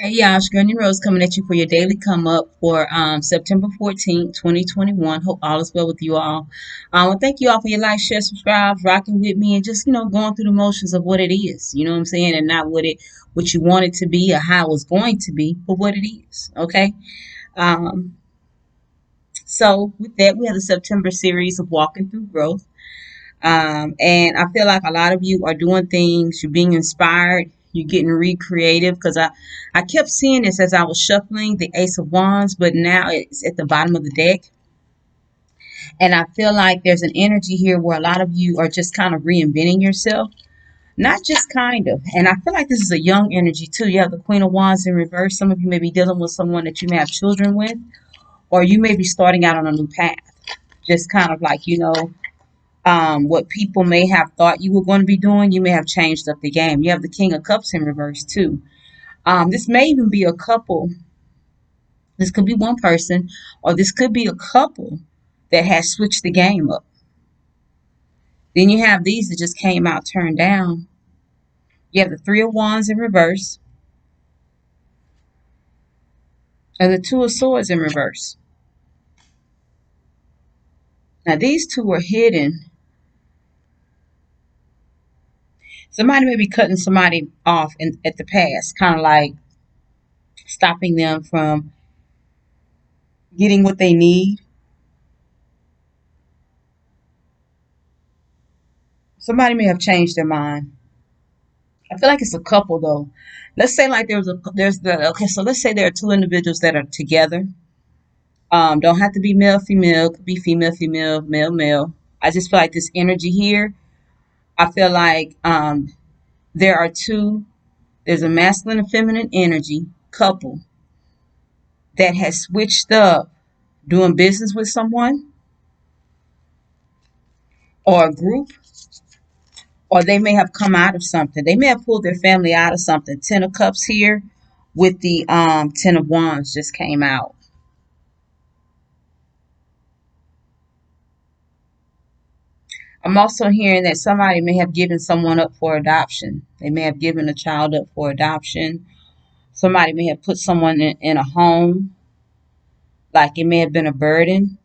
Hey y'all, it's your NeenaRose coming at you for your daily come up for September 14th, 2021. Hope all is well with you all. And thank you all for your like, share, subscribe, rocking with me, and just going through the motions of what it is. You know what I'm saying, and not what you want it to be or how it's going to be, but what it is. Okay. Um, so with that, we have the September series of walking through growth. And I feel like a lot of you are doing things, you're being inspired, you're getting recreative because I kept seeing this as I was shuffling the Ace of Wands, but now it's at the bottom of the deck. And I feel like there's an energy here where a lot of you are just kind of reinventing yourself. Not just kind of. And I feel like this is a young energy too. You have the Queen of Wands in reverse. Some of you may be dealing with someone that you may have children with, or you may be starting out on a new path. Just kind of like, what people may have thought you were going to be doing, you may have changed up the game. You have the King of Cups in reverse too. This may even be a couple. This could be one person, or this could be a couple that has switched the game up. Then you have these that just came out turned down. You have the Three of Wands in reverse, and the Two of Swords in reverse. Now these two are hidden. Somebody may be cutting somebody off at the past, kind of like stopping them from getting what they need. Somebody may have changed their mind. I feel like it's a couple though. Let's say like there's the okay, so let's say there are two individuals that are together. Don't have to be male, female, could be female, female, male, male. I just feel like this energy here. I feel like there are two, there's a masculine and feminine energy couple that has switched up doing business with someone or a group, or they may have come out of something. They may have pulled their family out of something. Ten of Cups here with the Ten of Wands just came out. I'm also hearing that somebody may have given someone up for adoption. They may have given a child up for adoption. Somebody may have put someone in a home, like it may have been a burden.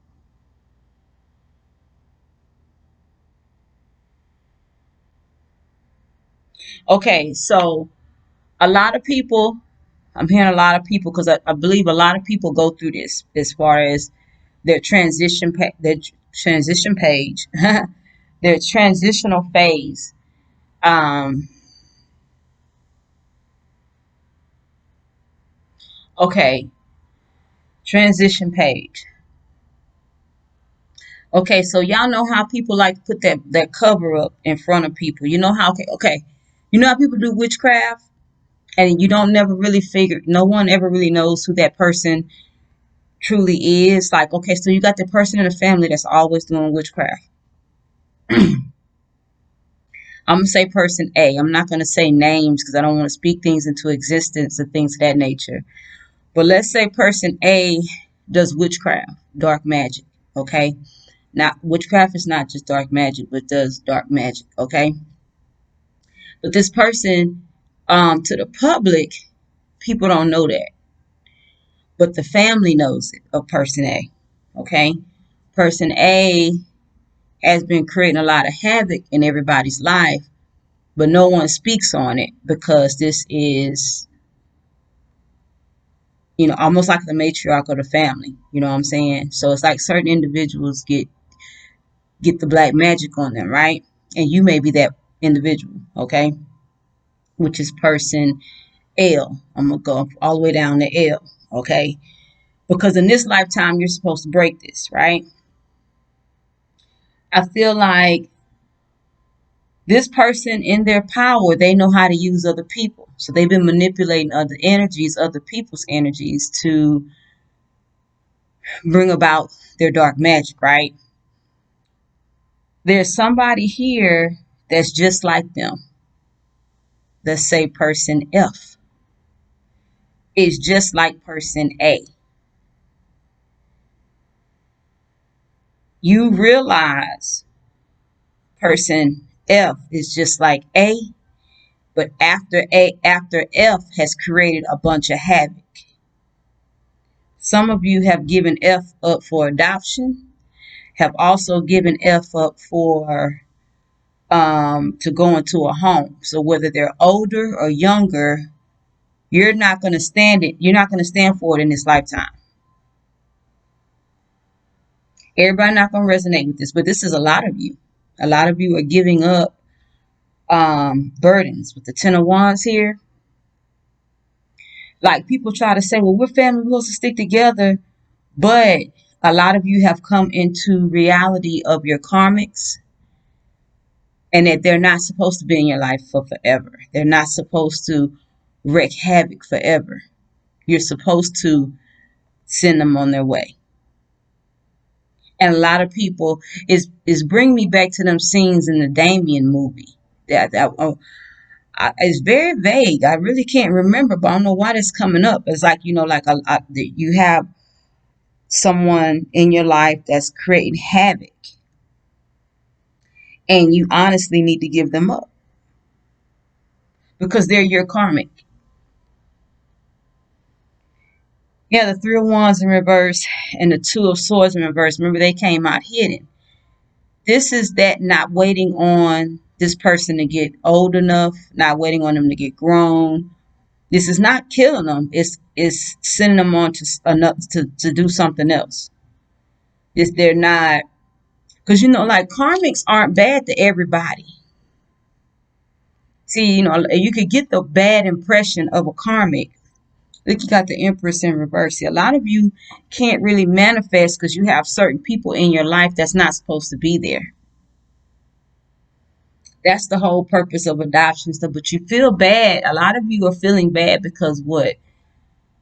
Okay, so a lot of people, I'm hearing a lot of people because I believe a lot of people go through this as far as their their transition page, their transitional phase. Um, okay, transition page. Okay, so y'all know how people like to put that cover up in front of people. You know how okay. You know how people do witchcraft and you don't never really figure no one ever really knows who that person truly is. Like, okay, so you got the person in the family that's always doing witchcraft. I'm gonna say person A. I'm not gonna say names because I don't want to speak things into existence and things of that nature. But let's say person A does witchcraft, dark magic, okay? Now, witchcraft is not just dark magic, but does dark magic, okay? But this person, to the public, people don't know that. But the family knows it of person A, okay? Person A has been creating a lot of havoc in everybody's life, but no one speaks on it because this is, almost like the matriarch of the family. You know what I'm saying? So it's like certain individuals get the black magic on them, right? And you may be that individual, okay? Which is person L. I'm gonna go all the way down to L, okay? Because in this lifetime you're supposed to break this, right? I feel like this person in their power, they know how to use other people. So they've been manipulating other energies, other people's energies to bring about their dark magic, right? There's somebody here that's just like them. Let's say person F is just like person A. You realize person F is just like A, But after F has created a bunch of havoc. Some of you have given F up for adoption, have also given F up for to go into a home. So whether they're older or younger, you're not going to stand it. You're not going to stand for it in this lifetime. Everybody not going to resonate with this, but this is a lot of you. A lot of you are giving up burdens with the Ten of Wands here. Like people try to say, well, we're family, we're supposed to stick together. But a lot of you have come into reality of your karmics and that they're not supposed to be in your life for forever. They're not supposed to wreak havoc forever. You're supposed to send them on their way. And a lot of people is bring me back to them scenes in the Damien movie. It's very vague. I really can't remember, but I don't know why that's coming up. It's like, you have someone in your life that's creating havoc, and you honestly need to give them up because they're your karmic. Yeah, the Three of Wands in reverse and the Two of Swords in reverse. Remember, they came out hidden. This is that not waiting on this person to get old enough, not waiting on them to get grown. This is not killing them. It's sending them on to do something else. They're not, because like karmics aren't bad to everybody. See, you could get the bad impression of a karmic. Look, you got the Empress in reverse. See, a lot of you can't really manifest because you have certain people in your life that's not supposed to be there. That's the whole purpose of adoption stuff. But you feel bad. A lot of you are feeling bad because what?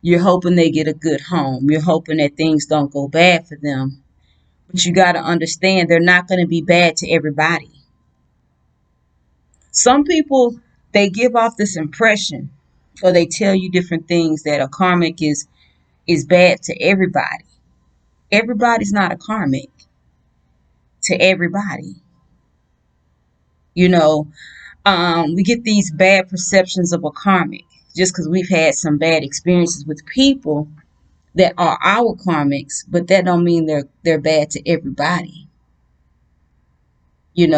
You're hoping they get a good home. You're hoping that things don't go bad for them. But you got to understand they're not going to be bad to everybody. Some people, they give off this impression, or they tell you different things that a karmic is bad to everybody. Everybody's not a karmic to everybody. We get these bad perceptions of a karmic just because we've had some bad experiences with people that are our karmics, but that don't mean they're bad to everybody. You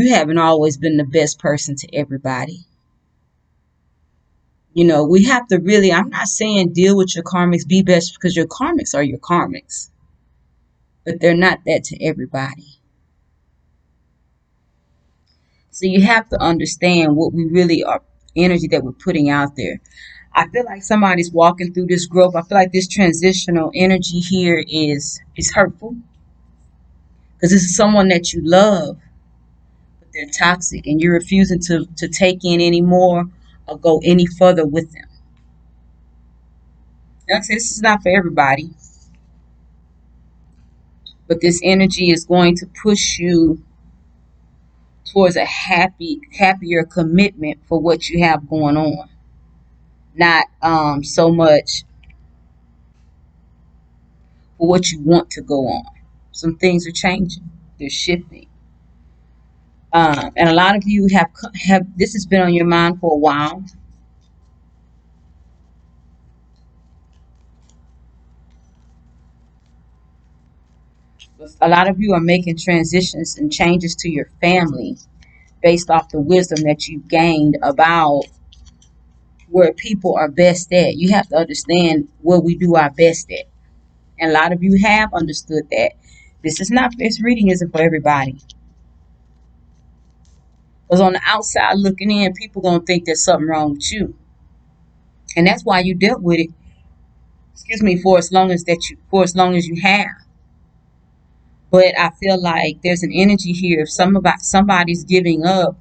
haven't always been the best person to everybody. We have to really, I'm not saying deal with your karmics, be best, because your karmics are your karmics, but they're not that to everybody. So you have to understand what we really are, energy that we're putting out there. I feel like somebody's walking through this growth. I feel like this transitional energy here is hurtful because this is someone that you love, but they're toxic and you're refusing to take in any more or go any further with them. This is not for everybody, but this energy is going to push you towards a happier commitment for what you have going on. Not so much for what you want to go on. Some things are changing. They're shifting. And a lot of you have this has been on your mind for a while. A lot of you are making transitions and changes to your family based off the wisdom that you've gained about where people are best at. You have to understand where we do our best at. And a lot of you have understood that. This reading isn't for everybody. Because on the outside looking in, people going to think there's something wrong with you. And that's why you dealt with it, for as long as you have. But I feel like there's an energy here if somebody's giving up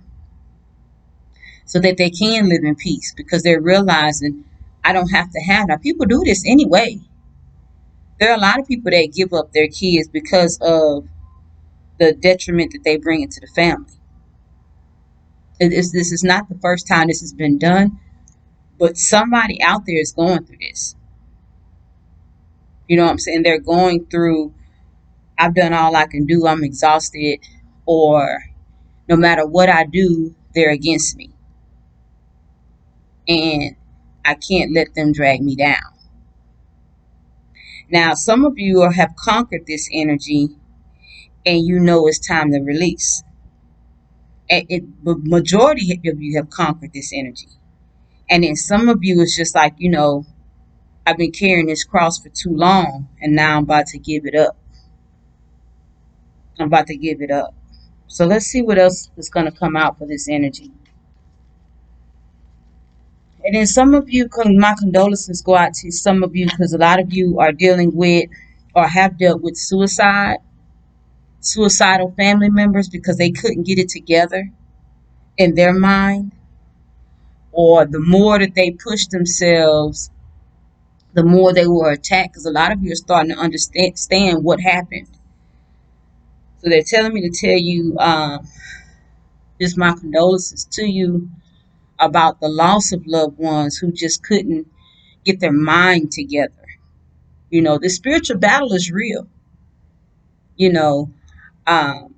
so that they can live in peace because they're realizing I don't have to have. Now, people do this anyway. There are a lot of people that give up their kids because of the detriment that they bring into the family. This is not the first time this has been done, but somebody out there is going through this. You know what I'm saying? They're going through, I've done all I can do, I'm exhausted, or no matter what I do, they're against me. and I can't let them drag me down. Now, some of you have conquered this energy and you know it's time to release. The majority of you have conquered this energy. And then some of you is just like, I've been carrying this cross for too long and now I'm about to give it up. I'm about to give it up. So let's see what else is going to come out for this energy. And then some of you, my condolences go out to some of you because a lot of you are dealing with or have dealt with suicidal family members because they couldn't get it together in their mind, or the more that they pushed themselves, the more they were attacked, because a lot of you are starting to understand what happened. So they're telling me to tell you just my condolences to you about the loss of loved ones who just couldn't get their mind together. The spiritual battle is real. You know, um,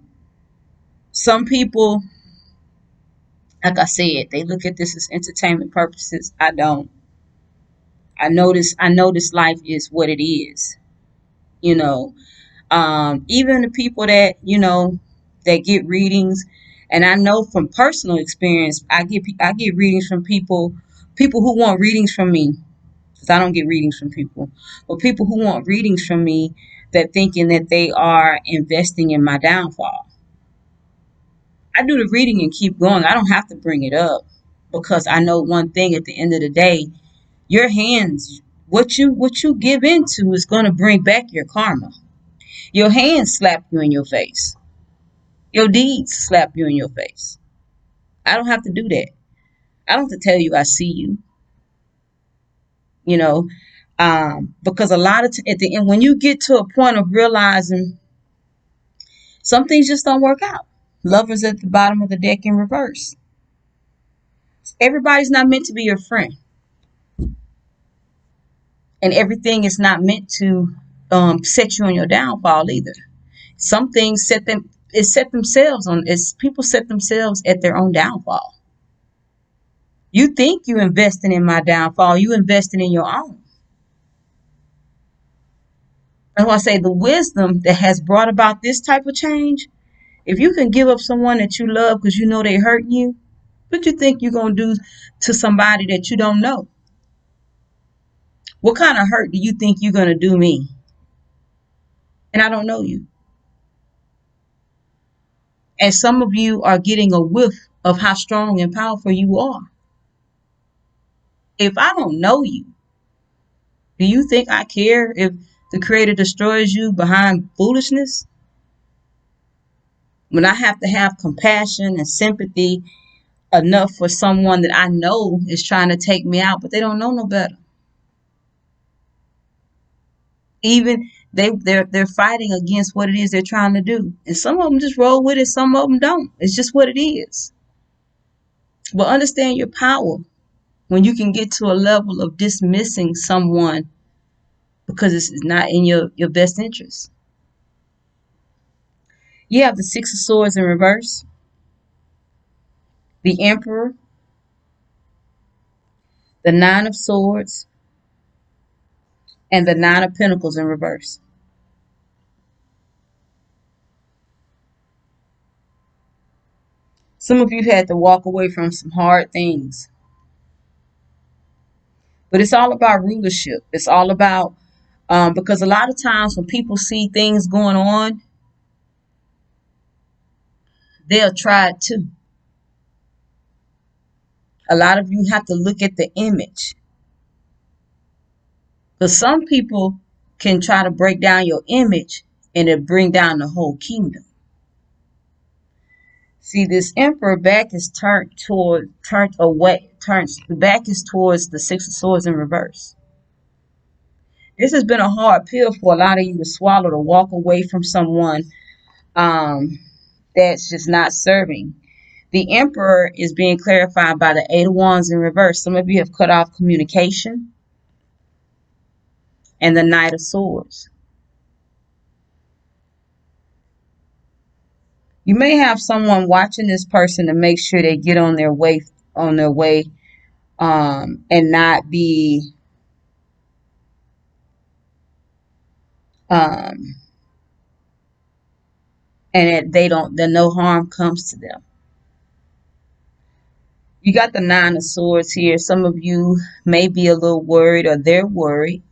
some people, like I said, they look at this as entertainment purposes. I don't. I know this life is what it is. You know, even the people that that get readings, and I know from personal experience, I get readings from people who want readings from me, because I don't get readings from people, but people who want readings from me that thinking that they are investing in my downfall. I do the reading and keep going. I don't have to bring it up because I know one thing: at the end of the day, your hands, what you give into is going to bring back your karma. Your hands slap you in your face. Your deeds slap you in your face. I don't have to do that. I don't have to tell you I see you. You know, because a lot of at the end, when you get to a point of realizing some things just don't work out. Lovers at the bottom of the deck in reverse. Everybody's not meant to be your friend, and everything is not meant to set you on your downfall either. Some things set themselves on. It's people set themselves at their own downfall. You think you investing in my downfall, you investing in your own. That's why I say the wisdom that has brought about this type of change. If you can give up someone that you love because you know they hurting you, what you think you're gonna do to somebody that you don't know? What kind of hurt do you think you're gonna do me? And I don't know you. And some of you are getting a whiff of how strong and powerful you are. If I don't know you, do you think I care if the Creator destroys you behind foolishness? When I have to have compassion and sympathy enough for someone that I know is trying to take me out, but they don't know no better. Even they're fighting against what it is they're trying to do, and some of them just roll with it. Some of them don't. It's just what it is. But understand your power when you can get to a level of dismissing someone because it's not in your best interest. You have the Six of Swords in reverse, the Emperor, the Nine of Swords, and the Nine of Pentacles in reverse. Some of you had to walk away from some hard things. But it's all about rulership. It's all about, because a lot of times when people see things going on, they'll try it too. A lot of you have to look at the image. Because some people can try to break down your image and it bring down the whole kingdom. See, this Emperor back is the back is towards the Six of Swords in reverse. This has been a hard pill for a lot of you to swallow, to walk away from someone that's just not serving. The Emperor is being clarified by the Eight of Wands in reverse. Some of you have cut off communication. And the Knight of Swords. You may have someone watching this person to make sure they get on their way and not be um, and that no harm comes to them. You got the Nine of Swords here. Some of you may be a little worried, or they're worried.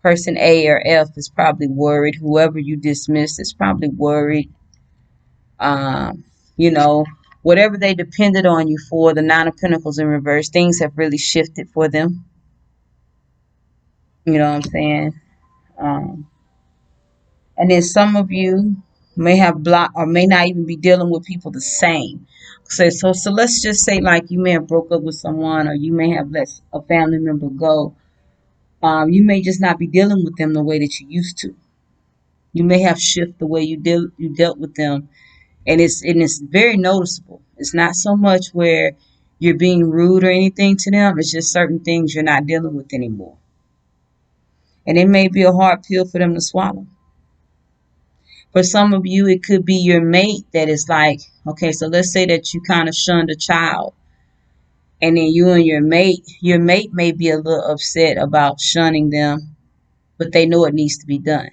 Person A or F is probably worried. Whoever you dismissed is probably worried. Um, you know, whatever they depended on you for, the Nine of Pentacles in reverse, things have really shifted for them. You know what I'm saying? Um, and then some of you may have blocked or may not even be dealing with people the same. So let's just say, like, you may have broke up with someone, or you may have let a family member go. You may just not be dealing with them the way that you used to. You may have shifted the way you dealt with them, and it's very noticeable. It's not so much where you're being rude or anything to them. It's just certain things you're not dealing with anymore, and it may be a hard pill for them to swallow. For some of you, it could be your mate that is like, okay, so let's say that you kind of shunned a child, and then you and your mate may be a little upset about shunning them, but they know it needs to be done.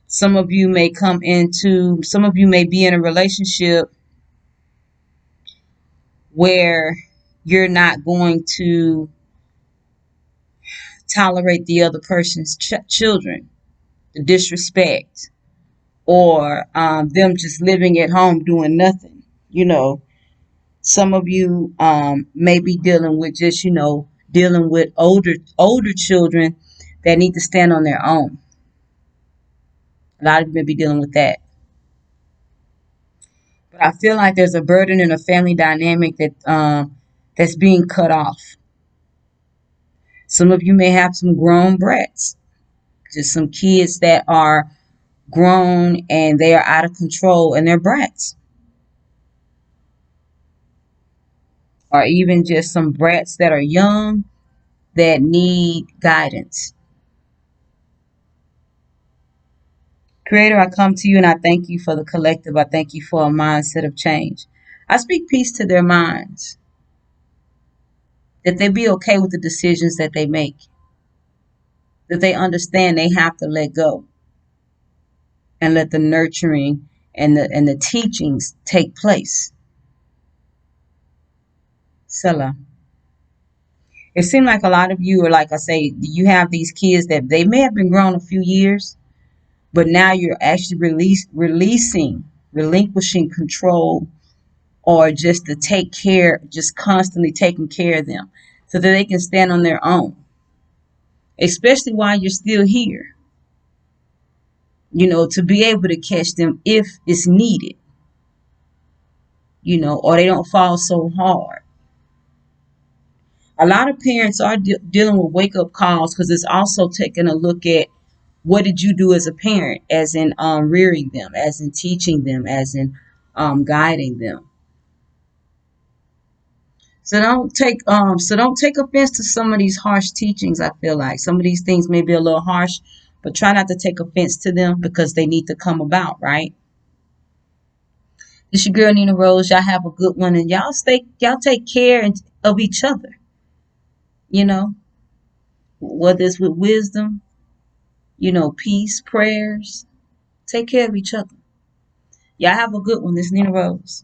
Some of you may be in a relationship where you're not going to tolerate the other person's children, the disrespect, or them just living at home doing nothing. Some of you may be dealing with dealing with older children that need to stand on their own. A lot of you may be dealing with that. But I feel like there's a burden in a family dynamic that's being cut off. Some of you may have some grown brats, just some kids that are grown and they are out of control and they're brats. Or even just some brats that are young that need guidance. Creator, I come to you and I thank you for the collective. I thank you for a mindset of change. I speak peace to their minds, that they be okay with the decisions that they make, that they understand they have to let go and let the nurturing and the teachings take place. Selah. It seems like a lot of you are, like I say, you have these kids that they may have been grown a few years, but now you're actually relinquishing control, or just to take care, just constantly taking care of them so that they can stand on their own, especially while you're still here, to be able to catch them if it's needed, or they don't fall so hard. A lot of parents are dealing with wake-up calls, because it's also taking a look at what did you do as a parent, as in rearing them, as in teaching them, as in guiding them. So don't take offense to some of these harsh teachings. I feel like some of these things may be a little harsh, but try not to take offense to them, because they need to come about, right? This your girl NeenaRose. Y'all have a good one, and y'all take care of each other. Whether it's with wisdom, peace, prayers. Take care of each other. Y'all have a good one. This is NeenaRose.